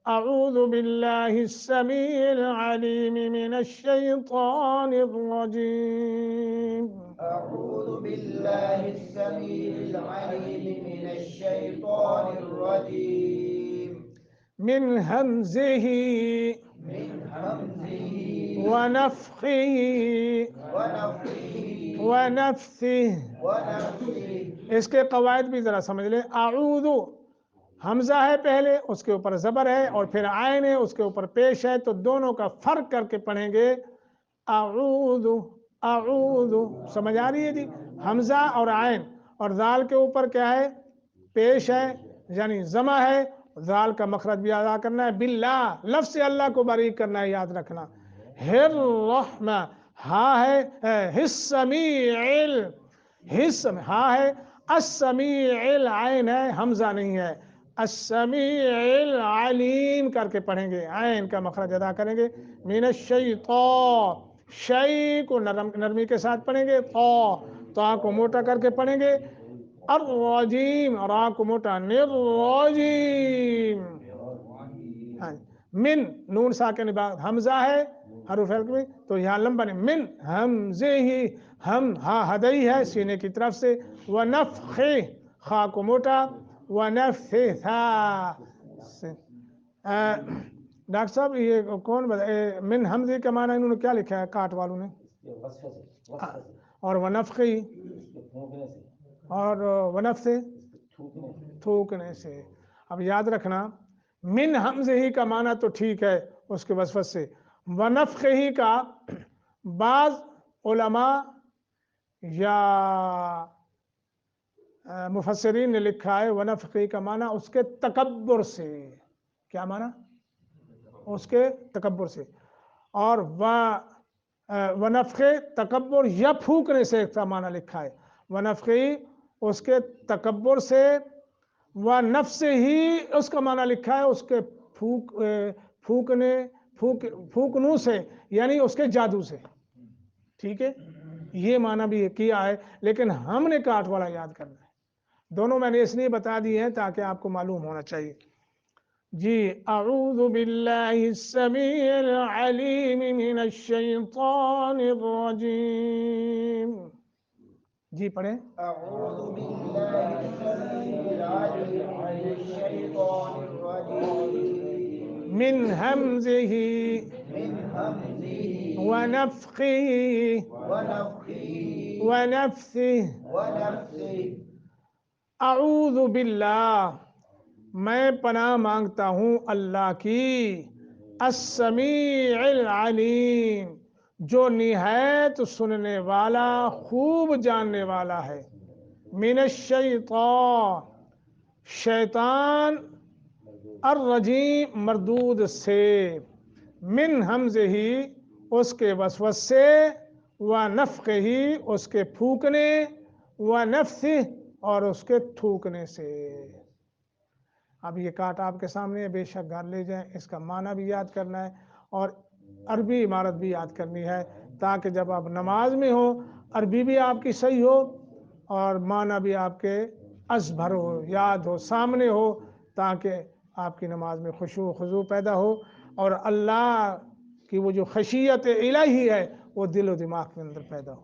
أعوذ بالله السميع العليم من الشيطان الرجيم أعوذ بالله السميع العليم من الشيطان الرجيم من همزه من همزه ونفخه ونفخه ونفثه. ونفسه. اس کے قواعد بھی ذرا سمجھ لیں. اعوذ حمزہ ہے پہلے، اس کے اوپر زبر ہے، اور پھر عین ہے، اس کے اوپر پیش ہے، تو دونوں کا فرق کر کے پڑھیں گے. اعوذ اعوذ، سمجھ آ رہی ہے جی؟ حمزہ اور عین، اور ذال کے اوپر کیا ہے؟ پیش ہے، یعنی زمہ ہے. ذال کا مخرج بھی ادا کرنا ہے. باللہ، لفظ سے اللہ کو باریک کرنا ہے، یاد رکھنا. الرحمہ، ہا ہے السمیع، ہا ہے. السمیع العین ہے، حمزہ نہیں ہے. السمیع العلیم کر کے پڑھیں گے، عین کا مخرج ادا کریں گے. من الشیطان، شیء کو نرمی کے ساتھ پڑھیں گے. تا کو موٹا کر کے پڑھیں گے. الرجیم، را کو موٹا. الرجیم. من، نون ساکن بعد حمزہ ہے حروف حلق میں، تو یہاں لمبا نہیں. من حمزے ہی، ہم ہا ہدئی ہے سینے کی طرف سے. ونفخ، خا کو موٹا. ونفثا. ڈاکٹر صاحب یہ کون من حمزے کا معنی انہوں نے کیا لکھا ہے کاٹ والوں نے؟ اور ونفخی، اور ونفث تھوکنے سے. اب یاد رکھنا، من حمزے ہی کا معنی تو ٹھیک ہے اس کے وسوس سے. ونفخ ہی کا بعض علماء یا مفسرین نے لکھا ہے ونفخی کا معنی اس کے تکبر سے. کیا معنی؟ اس کے تکبر سے. اور ونفخ تکبر یا پھونکنے سے کا معنی لکھا ہے. ونفخی اس کے تکبر سے، ونفس ہی اس کا معنی لکھا ہے اس کے پھونکنوں سے، یعنی اس کے جادو سے. ٹھیک ہے، یہ معنی بھی کیا ہے، لیکن ہم نے کاٹ والا یاد کرنا ہے. دونوں میں نے اس لیے بتا دی ہیں تاکہ آپ کو معلوم ہونا چاہیے. جی، اعوذ باللہ السمیع العلیم من الشیطان الرجیم. جی پڑھیں. أعوذ بالله السميع العليم من الشيطان الرجيم من همزه من همزه ونفخه ونفخه ونفثه. ونفسه. اعوذ باللہ، میں پناہ مانگتا ہوں اللہ کی. السمیع العلیم، جو نہایت سننے والا، خوب جاننے والا ہے. من الشیطان، شیطان. الرجیم، مردود سے. من حمزہ ہی، اس کے وسوس سے. ونفخہ ہی، اس کے پھونکنے. ونفثہ، اور اس کے تھوکنے سے. اب یہ کاٹ آپ کے سامنے ہے، بے شک گھر لے جائیں. اس کا معنی بھی یاد کرنا ہے اور عربی عبارت بھی یاد کرنی ہے، تاکہ جب آپ نماز میں ہو عربی بھی آپ کی صحیح ہو اور معنی بھی آپ کے ازبر ہو، یاد ہو، سامنے ہو، تاکہ آپ کی نماز میں خشوع و خضوع پیدا ہو اور اللہ کی وہ جو خشیت الہی ہے وہ دل و دماغ کے اندر پیدا ہو.